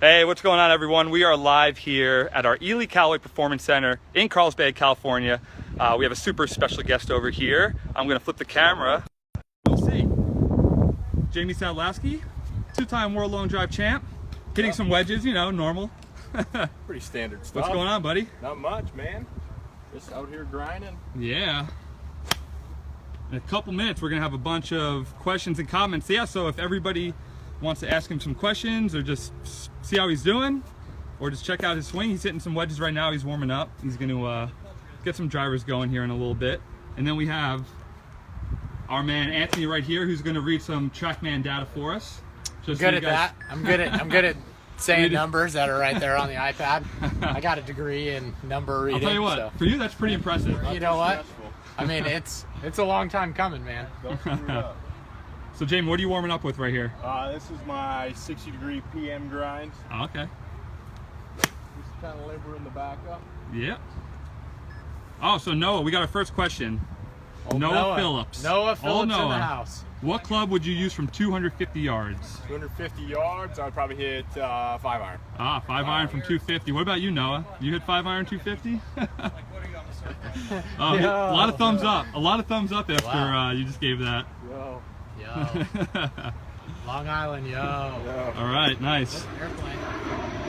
Hey, what's going on, everyone? We are live here at our Ely Callaway Performance Center in Carlsbad, California. We have a super special guest over here. I'm going to flip the camera. We'll see. Jamie Sadlowski, two-time World Long Drive champ, hitting some wedges, you know, normal. Pretty standard stuff. What's going on, buddy? Not much, man. Just out here grinding. Yeah. In a couple minutes, we're going to have a bunch of questions and comments. Yeah, so if everybody wants to ask him some questions or just see how he's doing or just check out his swing. He's hitting some wedges right now. He's warming up. He's going to get some drivers going here in a little bit. And then we have our man Anthony right here who's going to read some TrackMan data for us. Just good at that. I'm good at saying numbers that are right there on the iPad. I got a degree in number reading. I'll tell you what, so. For you that's pretty impressive. You know what? I mean, it's a long time coming, man. So, Jamie, what are you warming up with right here? This is my 60-degree PM grind. Oh, okay. Just kind of limbering the back up. Yeah. Oh, so Noah, we got our first question. Noah Phillips. Noah Phillips Noah. in the house. What club would you use from 250 yards? 250 yards, I'd probably hit 5-iron. Ah, 5-iron from 250. What about you, Noah? You hit 5-iron 250? Oh, a lot of thumbs up. A lot of thumbs up after you just gave that. Yo. Long Island, yo. All right, nice. Airplane.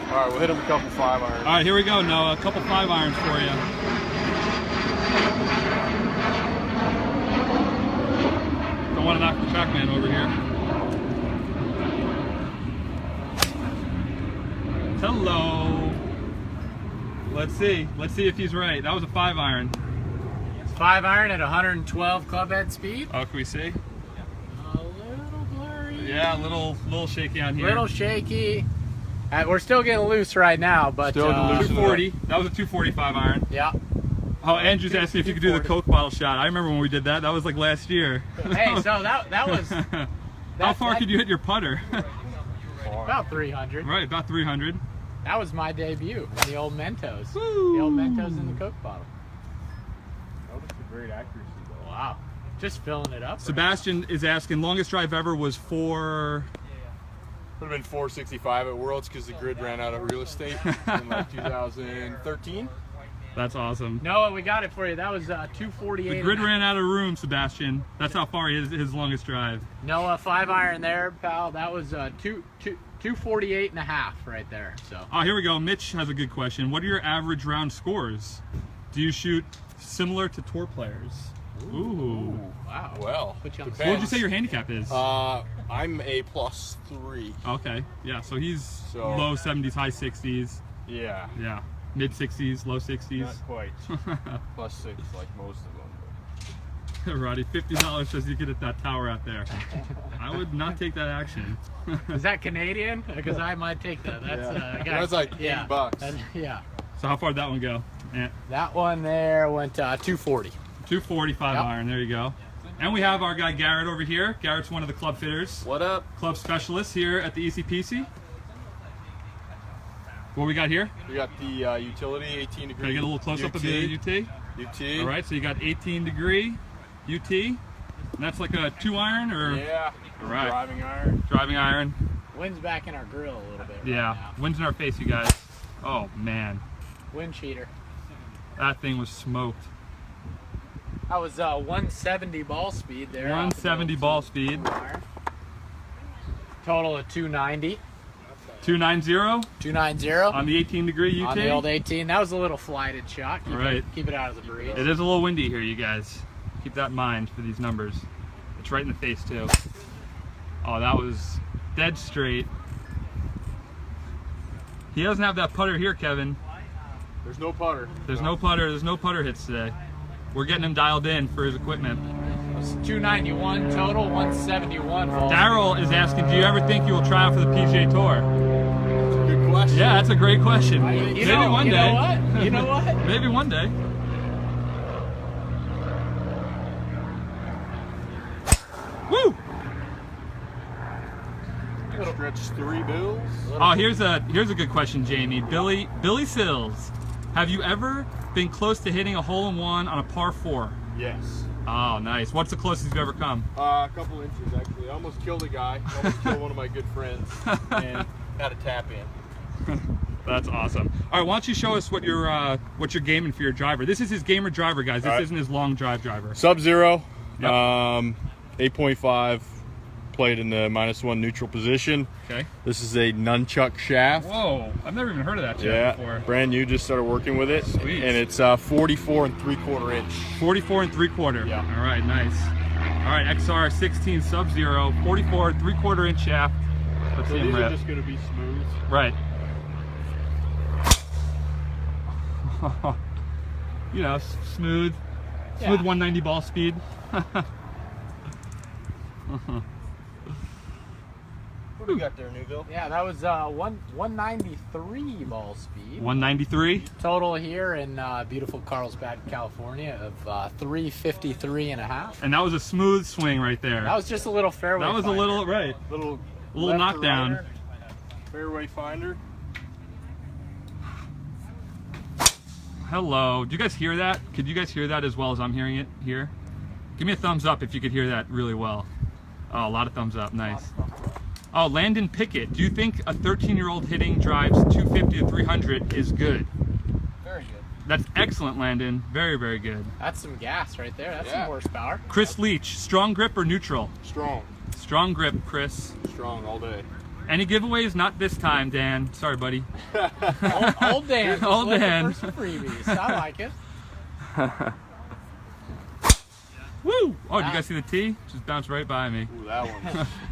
All right, we'll hit him a couple 5-irons. All right, here we go, Noah. A couple 5-irons for you. Don't want to knock the TrackMan over here. Hello. Let's see. Let's see if he's right. That was a 5-iron. 5-iron at 112 club head speed. Oh, can we see? A little blurry. Yeah, a little shaky on here. Little shaky. We're still getting loose right now, but Still loose. 240. That was a 245 iron. Yeah. Oh, Andrew's asking if you could do the Coke bottle shot. I remember when we did that. That was like last year. Hey, so that was. How far could you hit your putter? About 300. Right, about 300. That was my debut. The old Mentos. Woo. The old Mentos in the Coke bottle. That was a great accuracy, though. Wow. Just filling it up. Sebastian is asking, longest drive ever was 4... Would have been 465 at Worlds because the grid ran out of real estate in like 2013. That's awesome. Noah, we got it for you. That was 248. The grid ran out of room, Sebastian. That's how far his longest drive. Noah, 5-iron there, pal. That was 248 and a half right there. So. Oh, here we go. Mitch has a good question. What are your average round scores? Do you shoot similar to tour players? Ooh. Wow. Well, Put you on the What would you say your handicap is? I'm a +3. Okay. Yeah, so he's So- low 70s, high 60s. Yeah. Yeah. Mid 60s, low 60s. Not quite. +6 like most of them. Roddy, $50 says you could hit that tower out there. I would not take that action. Is that Canadian? Because I might take that. That's That's like $8. Yeah. So how far did that one go? That one there went 240. 245 iron, there you go. And we have our guy Garrett over here. Garrett's one of the club fitters. What up? Club specialists here at the ECPC. What we got here? We got the utility 18 degree. Can I get a little close up of the UT? UT. All right, so you got 18 degree UT. And that's like a 2-iron or? Yeah. All right. Driving iron. Driving iron. Wind's back in our grill a little bit. Yeah. Right now. Wind's in our face, you guys. Oh man. Wind cheater. That thing was smoked. That was 170 ball speed there. 170 ball speed. Total of 290. 290 290 on the 18 degree UT. on the old 18. That was a little flighted shot. Keep it out of the breeze. It is a little windy here, you guys. Keep that in mind for these numbers. It's right in the face too. Oh, that was dead straight. He doesn't have that putter here, Kevin. There's no putter. There's no putter. There's no putter hits today. We're getting him dialed in for his equipment. It's 291 total, 171 ball. Daryl is asking, do you ever think you will try out for the PGA Tour? That's a good question. Yeah, that's a great question. You know what? You know what? Maybe one day. Woo! Stretch 3 bills. Oh, here's a good question, Jamie. Billy Sills, have you ever been close to hitting a hole-in-one on a par 4? Yes. Oh, nice. What's the closest you've ever come? A couple inches, actually. I almost killed a guy. Almost killed one of my good friends. And had a tap in. That's awesome. All right, why don't you show us what you're gaming for your driver? This is his gamer driver, guys. This isn't his long drive driver. Sub-Zero, Yep. 8.5, played in the -1 neutral position. Okay. This is a nunchuck shaft. Whoa, I've never even heard of that shaft before. Brand new, just started working with it. Sweet. And it's 44 3/4 inch. 44 3/4. Yeah. All right, nice. All right, XR16 Sub-Zero, 44 3/4 inch shaft. Let's see him These are rip. just going to be smooth. Right. You know, smooth 190 ball speed. What do we got there, Newville? Yeah, that was 193 ball speed. 193. Total here in beautiful Carlsbad, California of 353.5. And that was a smooth swing right there. That was just a little fairway. That was finder. a little, right. A little knockdown. Rider, fairway finder. Hello. Do you guys hear that? Could you guys hear that as well as I'm hearing it here? Give me a thumbs up if you could hear that really well. Oh, a lot of thumbs up. Nice. Oh, Landon Pickett. Do you think a 13-year-old hitting drives 250 to 300 is good? Very good. That's excellent, Landon. Very, very good. That's some gas right there. That's some horsepower. Chris Leach. Strong grip or neutral? Strong. Strong grip, Chris. Strong all day. Any giveaways? Not this time, Dan. Sorry, buddy. Old Dan. Old Dan. For some freebies. I like it. Woo! Oh, did you guys see the tee? Just bounced right by me. Ooh, that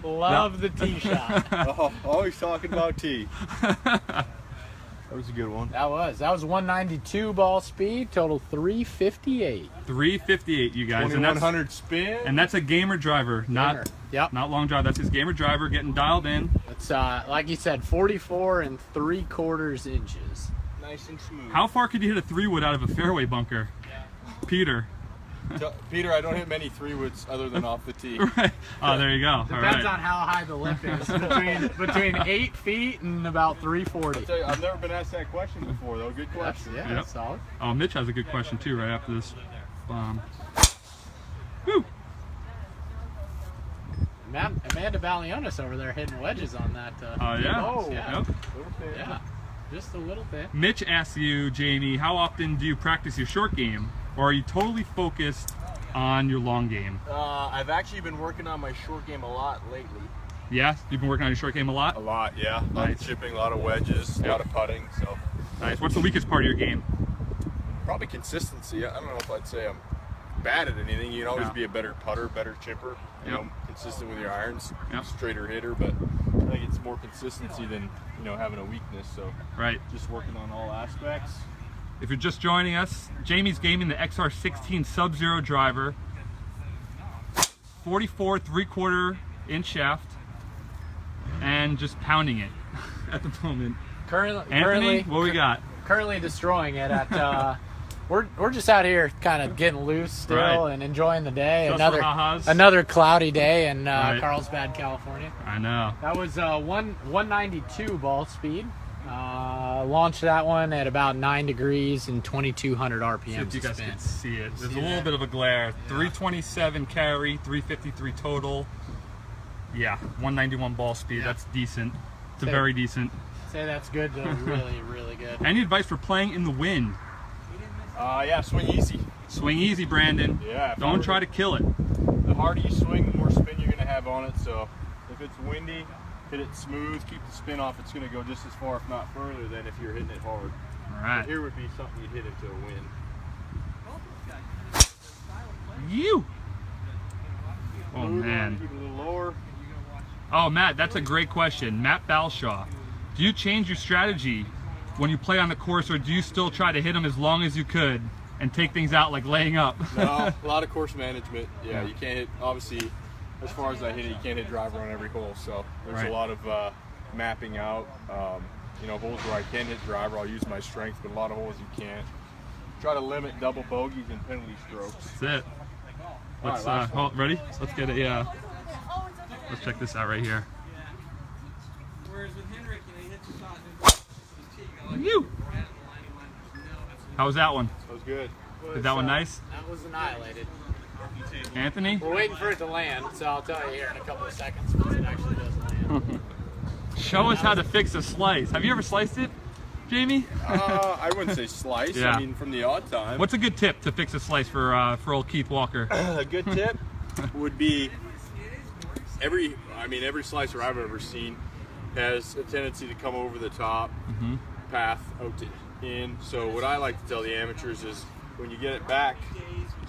one. Love the tee shot. Oh, always talking about tee. That was a good one. That was 192 ball speed, total 358. 358, you guys. 2100 spin. And that's a gamer driver, not long drive. That's his gamer driver getting dialed in. It's like you said, 44 3/4 inches. Nice and smooth. How far could you hit a 3-wood out of a fairway bunker, Peter? Peter, I don't hit many 3-woods other than off the tee. Right. Oh, there you go. Depends on how high the lip is. between 8 feet and about 340. I'll tell you, I've never been asked that question before, though. Good question. That's solid. Oh, Mitch has a good question too. Right after this bomb. Woo! Amanda Balionis over there hitting wedges on that. Oh yeah. Oh Yep. yeah. Just a little bit. Mitch asks you, Jamie, how often do you practice your short game, or are you totally focused on your long game? I've actually been working on my short game a lot lately. Yeah, you've been working on your short game a lot. A lot, yeah. A lot of chipping, a lot of wedges, a lot of putting. So nice. What's the weakest part of your game? probably consistency. I don't know if I'd say I'm bad at anything. You can always be a better putter, better chipper. You know, consistent with your irons. Straighter hitter, but I think it's more consistency than having a weakness. So just working on all aspects. If you're just joining us, Jamie's gaming the XR16 Sub-Zero driver, 44 3/4 inch shaft, and just pounding it at the moment. Anthony, what we got? Currently destroying it at. We're just out here kind of getting loose still and enjoying the day. Just Another cloudy day in Carlsbad, California. I know. That was 192 ball speed. Launched that one at about 9 degrees and 2,200 RPMs. See if you guys can see it. There's a little bit of a glare. 327 carry, 353 total. Yeah, 191 ball speed. That's decent. It's very decent. Say that's good to really, really good. Any advice for playing in the wind? Yeah, swing easy. Swing easy, Brandon. Yeah. Don't try to kill it. The harder you swing, the more spin you're going to have on it. So if it's windy, hit it smooth, keep the spin off. It's going to go just as far, if not further, than if you're hitting it hard. All right. So here would be something you'd hit into a wind. Oh, man. Keep it a little lower. Oh, Matt, that's a great question. Matt Balshaw. Do you change your strategy when you play on the course, or do you still try to hit them as long as you could and take things out like laying up? No, a lot of course management. Yeah, you can't hit, obviously, as far as I hit it, you can't hit driver on every hole. So there's a lot of mapping out. Holes where I can hit driver, I'll use my strength, but a lot of holes you can't. Try to limit double bogeys and penalty strokes. That's it. Let's, ready? Let's get it, yeah. Let's check this out right here. How was that one? That was good. Did that one nice? That was annihilated. Anthony? We're waiting for it to land, so I'll tell you here in a couple of seconds once it actually does land. Show us how to fix a slice. Have you ever sliced it, Jamie? I wouldn't say slice. Yeah. I mean, from the odd time. What's a good tip to fix a slice for old Keith Walker? A good tip would be every slicer I've ever seen has a tendency to come over the top path out to in. So what I like to tell the amateurs is when you get it back,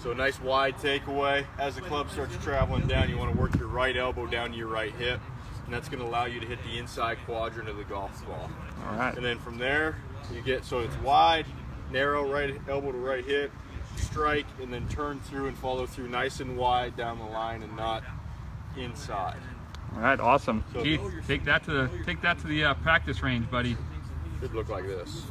so a nice wide takeaway, as the club starts traveling down, you want to work your right elbow down to your right hip, and that's going to allow you to hit the inside quadrant of the golf ball. All right. And then from there, you get, so it's wide, narrow, right elbow to right hip, strike, and then turn through and follow through nice and wide down the line and not inside. All right, awesome. So Keith, take that to the practice range, buddy. Should look like this.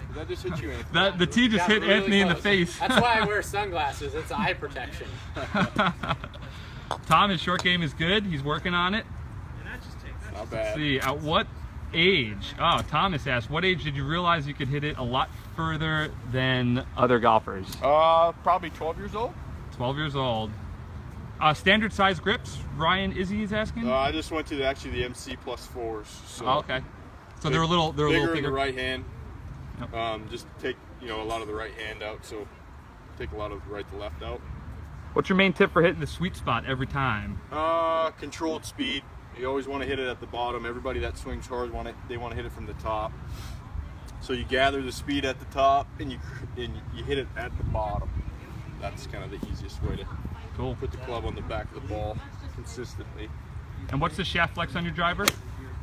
Did that just hit you? The tee just hit really Anthony in the close. face. That's why I wear sunglasses. It's eye protection. Tom, his short game is good. He's working on it. Not bad. Let's see, at what age? Oh, Thomas asked, what age did you realize you could hit it a lot further than other golfers? Probably 12 years old. 12 years old. Standard size grips, Ryan Izzy is asking? I just went to the MC plus 4s. So Oh, okay. So they're a little bigger in bigger. the right hand. Yep. Just take a lot of the right hand out, so take a lot of the right to left out. What's your main tip for hitting the sweet spot every time? Controlled speed. You always want to hit it at the bottom. Everybody that swings hard they want to hit it from the top. So you gather the speed at the top and you hit it at the bottom. That's kind of the easiest way to put the club on the back of the ball consistently. And what's the shaft flex on your driver?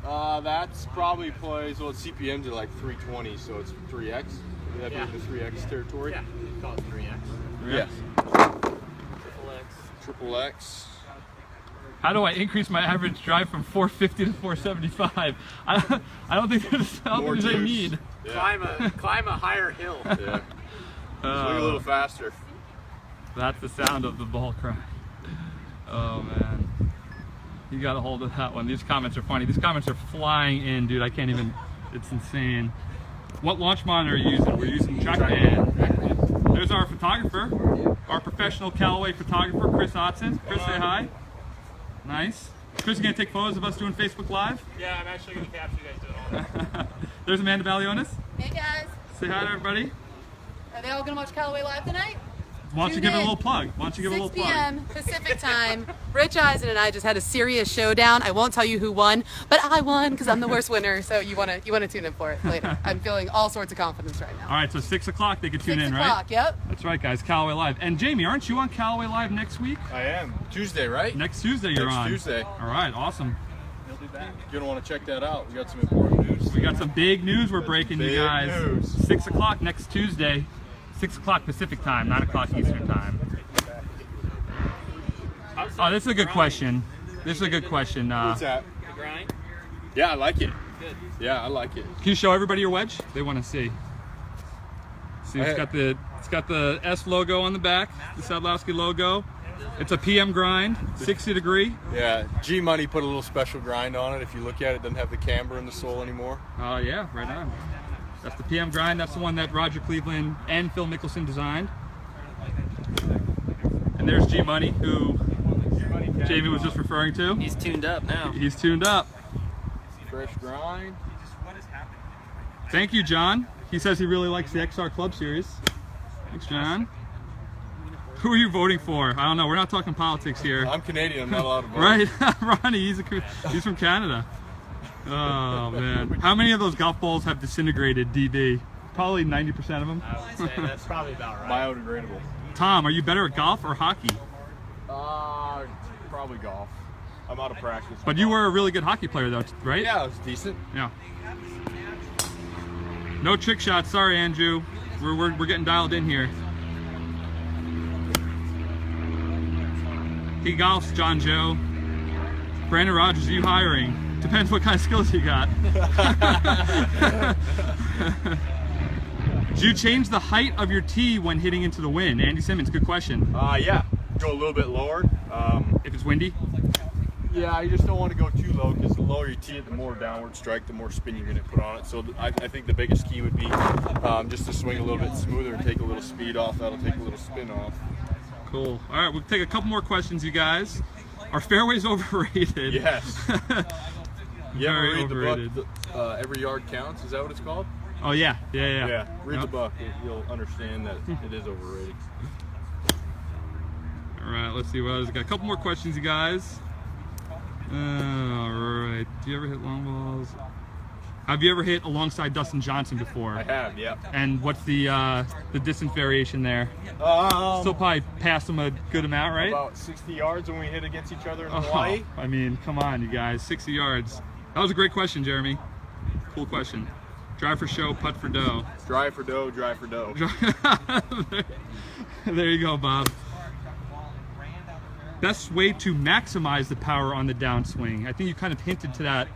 That's probably plays, well, CPMs are like 320, so it's 3X. Would that be the 3X territory? Yeah, you call it 3X. Yes. Triple X. How do I increase my average drive from 450 to 475? I don't think there's something they need. Yeah. Climb a higher hill. Yeah. Swing a little faster. That's the sound of the ball cry. Oh man. You got a hold of that one. These comments are funny. These comments are flying in, dude. I can't even, it's insane. What launch monitor are you using? We're using Dryden. There's our photographer, our professional Callaway photographer, Chris Otson. Chris, say hi. Nice. Chris, you gonna take photos of us doing Facebook Live? Yeah, I'm actually gonna capture you guys doing all that. There's Amanda Balionis. Hey guys. Say hi to everybody. Are they all gonna watch Callaway Live tonight? Why don't you give it a little plug? Why don't you give it a little 6 plug? p.m. Pacific time. Rich Eisen and I just had a serious showdown. I won't tell you who won, but I won because I'm the worst winner. So you wanna tune in for it later. I'm feeling all sorts of confidence right now. All right, so 6 o'clock they can tune 6 in, o'clock, right? yep. That's right, guys. Callaway Live. And Jamie, aren't you on Callaway Live next week? I am. Tuesday, right? Next Tuesday you're on. Next Tuesday. All right, awesome. You're gonna want to check that out. We got some important news. We got some big news we're breaking, you Big guys. news. 6 o'clock next Tuesday. 6 o'clock Pacific time, 9 o'clock Eastern time. Oh, this is a good question. This is a good question. What's that? The grind? Yeah, I like it. Good. Yeah, I like it. Can you show everybody your wedge? They want to see. See, it's got the S logo on the back, the Sadlowski logo. It's a PM grind, 60 degree. Yeah, G Money put a little special grind on it. If you look at it, it doesn't have the camber in the sole anymore. Oh yeah, right on. That's the PM grind. That's the one that Roger Cleveland and Phil Mickelson designed. And there's G Money, who Jamie was just referring to. He's tuned up now. He's tuned up. Fresh grind. Thank you, John. He says he really likes the XR Club Series. Thanks, John. Who are you voting for? I don't know. We're not talking politics here. I'm Canadian. I'm not allowed to vote. Right? Ronnie, he's from Canada. Oh, man. How many of those golf balls have disintegrated, DB? Probably 90% of them. I would say that's probably about right. Biodegradable. Tom, are you better at golf or hockey? Probably golf. I'm out of practice. But you were a really good hockey player, though, right? Yeah, it was decent. Yeah. No trick shots. Sorry, Andrew. We're getting dialed in here. He golfs, John Joe. Brandon Rogers, are you hiring? Depends what kind of skills you got. Do you change the height of your tee when hitting into the wind? Andy Simmons, good question. Yeah. Go a little bit lower. If it's windy? Yeah, you just don't want to go too low, because the lower you tee it, the more downward strike, the more spin you're going to put on it. So I think the biggest key would be just to swing a little bit smoother and take a little speed off. That'll take a little spin off. Cool. All right, we'll take a couple more questions, you guys. Are fairways overrated? Yes. You ever Very read overrated. the book, Every Yard Counts? Is that what it's called? Oh yeah. Yeah. Read the Yep. book. You'll understand that it is overrated. All right, let's see what else. Got a couple more questions, you guys. All right. Do you ever hit long balls? Have you ever hit alongside Dustin Johnson before? I have, yeah. And what's the distance variation there? Still probably past him a good amount, right? About 60 yards when we hit against each other in Oh, Hawaii. I mean, come on, you guys. 60 yards. That was a great question, Jeremy. Cool question. Drive for show, putt for dough. Drive for dough, drive for dough. There you go, Bob. Best way to maximize the power on the downswing. I think you kind of hinted to that.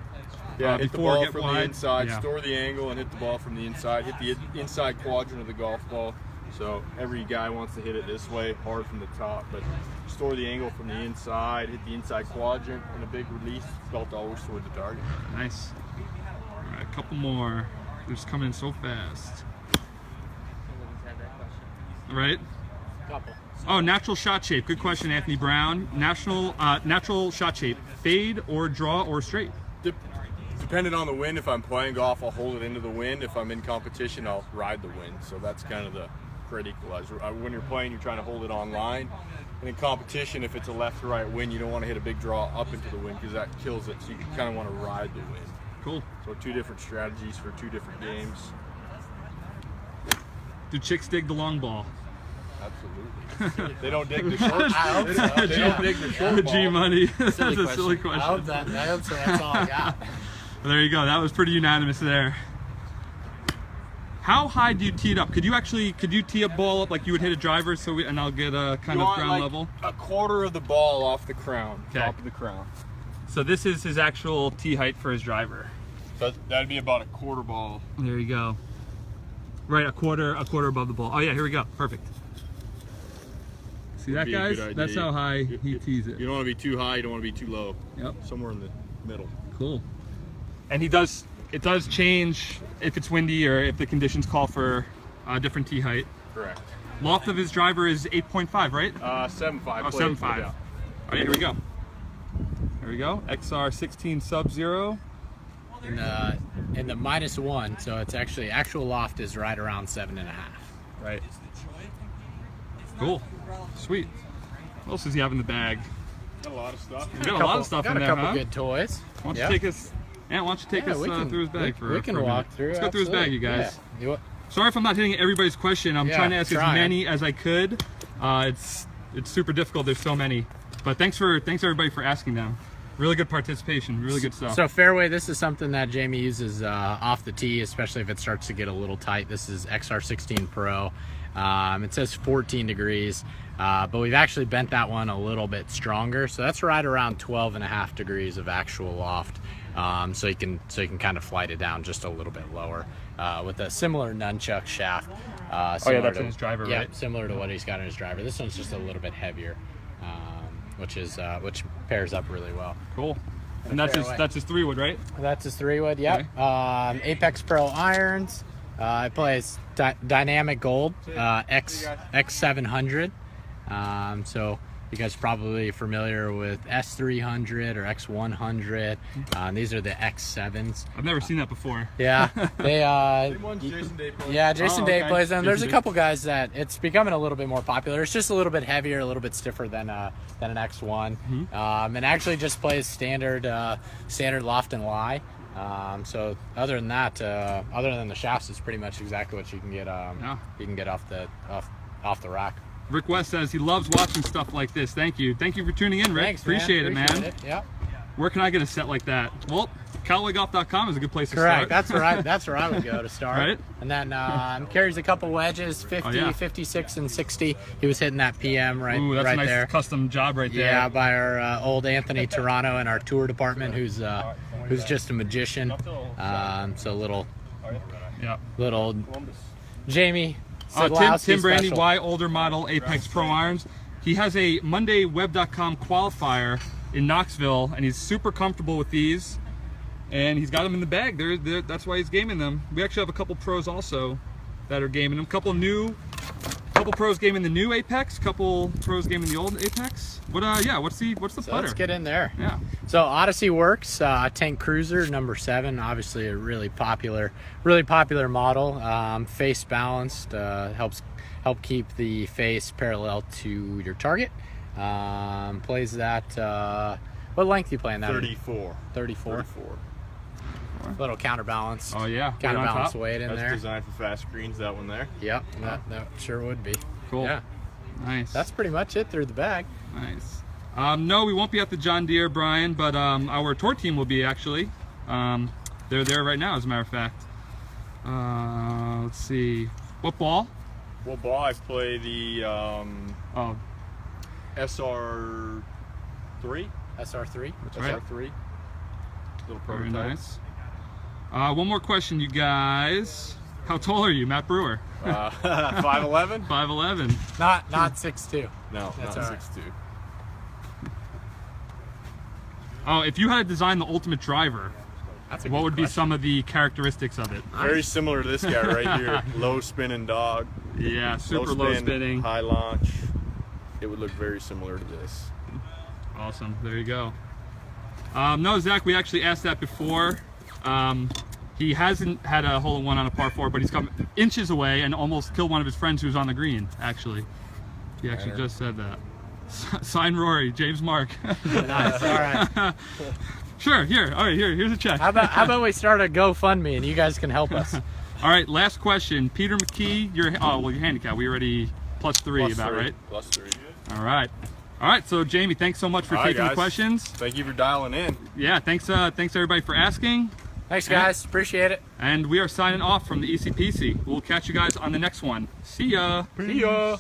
Yeah, hit the before ball get from wide. the inside, Yeah. store the angle, and hit the ball from the inside. Hit the inside quadrant of the golf ball. So every guy wants to hit it this way, hard from the top, but store the angle from the inside, hit the inside quadrant, and a big release, belt always towards the target. Nice. All right, a couple more. They're just coming in so fast. Right? Couple. Oh, natural shot shape. Good question, Anthony Brown. Natural shot shape. Fade or draw or straight? Depending on the wind, if I'm playing golf, I'll hold it into the wind. If I'm in competition, I'll ride the wind. So that's kind of the great equalizer. When you're playing, you're trying to hold it on line. And in competition, if it's a left to right wind, you don't want to hit a big draw up into the wind because that kills it. So you kind of want to ride the wind. Cool. So two different strategies for two different games. Do chicks dig the long ball? Absolutely. They don't dig the short. I hope so. They don't dig the short ball. G money. That's a question. silly I question. hope that's all I got. Well, there you go. That was pretty unanimous there. How high do you tee it up? Could you tee a ball up like you would hit a driver? And I'll get a kind You of want, ground like, level. a quarter of the ball off the crown, Okay. top of the crown. So this is his actual tee height for his driver. So that'd be about a quarter ball. There you go. Right, a quarter above the ball. Oh yeah, here we go. Perfect. See that, Be a guys? good idea. That's how high he tees it. You don't want to be too high, you don't want to be too low. Yep. Somewhere in the middle. Cool. And it does change if it's windy or if the conditions call for a different tee height. Correct. Loft of his driver is 8.5, right? 7.5. Oh, 7.5. All right, here we go. Here we go. XR 16 Sub-Zero. In the -1, so it's actually actual loft is right around 7.5. Right. Cool. Sweet. What else does he have in the bag? Got a lot of stuff. He's got a lot of stuff Got in a there, couple huh? good toys. Why don't Yep. you take us? Yeah, why don't you take us we can- through his bag we can for a walk minute. through. Let's go through his bag, you absolutely. guys. Yeah. You- Sorry if I'm not hitting everybody's question. I'm Yeah, trying to ask as trying. many as I could. It's super difficult. There's so many. But thanks everybody for asking them. Really good participation. Really good stuff. So fairway, this is something that Jamie uses off the tee, especially if it starts to get a little tight. This is XR16 Pro. It says 14 degrees, but we've actually bent that one a little bit stronger. So that's right around 12.5 degrees of actual loft. So you can kind of flight it down just a little bit lower with a similar nunchuck shaft. that's in his driver, yeah, right? similar to what he's got in his driver. This one's just a little bit heavier, which pairs up really well. Cool. And that's his 3-wood, right? That's his 3-wood, yep. Apex Pro irons. It plays dynamic gold, X700. So you guys are probably familiar with S300 or X100. These are the X7s. I've never seen that before. Yeah, they Jason Day plays. yeah, Jason Oh, Day okay. plays them. There's a Jason Day. couple guys that it's becoming a little bit more popular. It's just a little bit heavier, a little bit stiffer than an X1, and actually just plays standard loft and lie. So other than that, other than the shafts, it's pretty much exactly what you can get. You can get off the rack. Rick West says he loves watching stuff like this. Thank you for tuning in, Rick. Thanks, Appreciate it, man. Yeah. Where can I get a set like that? Well, CallawayGolf.com is a good place to Correct. start. That's where I would go to start. Right. And then carries a couple wedges, 50, Oh, yeah. 56, and 60. He was hitting that PM right, Ooh, that's right a nice there. custom job right there. Yeah, by our old Anthony Toronto in our tour department, who's just a magician. So little Jamie. Tim Sadlowski Brandy, special. Y older model Apex Pro irons. He has a MondayWeb.com qualifier in Knoxville, and he's super comfortable with these. And he's got them in the bag. That's why he's gaming them. We actually have a couple pros also that are gaming them. A couple new couple pros game in the new Apex, couple pros game in the old Apex. What what's the putter? Let's get in there. Yeah. So Odyssey Works Tank Cruiser number 7, obviously a really popular model. Face balanced, help keep the face parallel to your target. Plays that. What length do you play in that? 34. 34. Little counterbalance. Oh yeah. Counterbalance weight in That's there. designed for fast greens, that one there. Yep, that sure would be. Cool. Yeah. Nice. That's pretty much it through the bag. Nice. No, we won't be at the John Deere, Brian, but our tour team will be actually. They're there right now, as a matter of fact. Let's see. What ball? What ball? I play the SR3. SR3. That's right. SR3. Little Very prototype. nice. One more question, you guys. How tall are you, Matt Brewer? 5'11". 5'11". Not 6'2". No, That's not all right. 6'2". Oh, if you had to design the ultimate driver, That's a what good would be question. some of the characteristics of it? Very similar to this guy right here. Low spinning dog. Yeah, super low spin, spinning. high launch. It would look very similar to this. Awesome. There you go. No, Zach, we actually asked that before. He hasn't had a hole-in-one on a par 4, but he's come inches away and almost killed one of his friends who was on the green, actually. He actually just said that. Sign Rory, James Mark. Nice. All right. Sure, here. All right, here's a check. How about we start a GoFundMe and you guys can help us? All right, last question. Peter McKee, your handicap. We already +3 about, right? +3. All right. All right, so Jamie, thanks so much for All right, taking the guys. questions. Thank you for dialing in. Yeah, thanks everybody for asking. Thanks, guys. Appreciate it. And we are signing off from the ECPC. We'll catch you guys on the next one. See ya. See ya.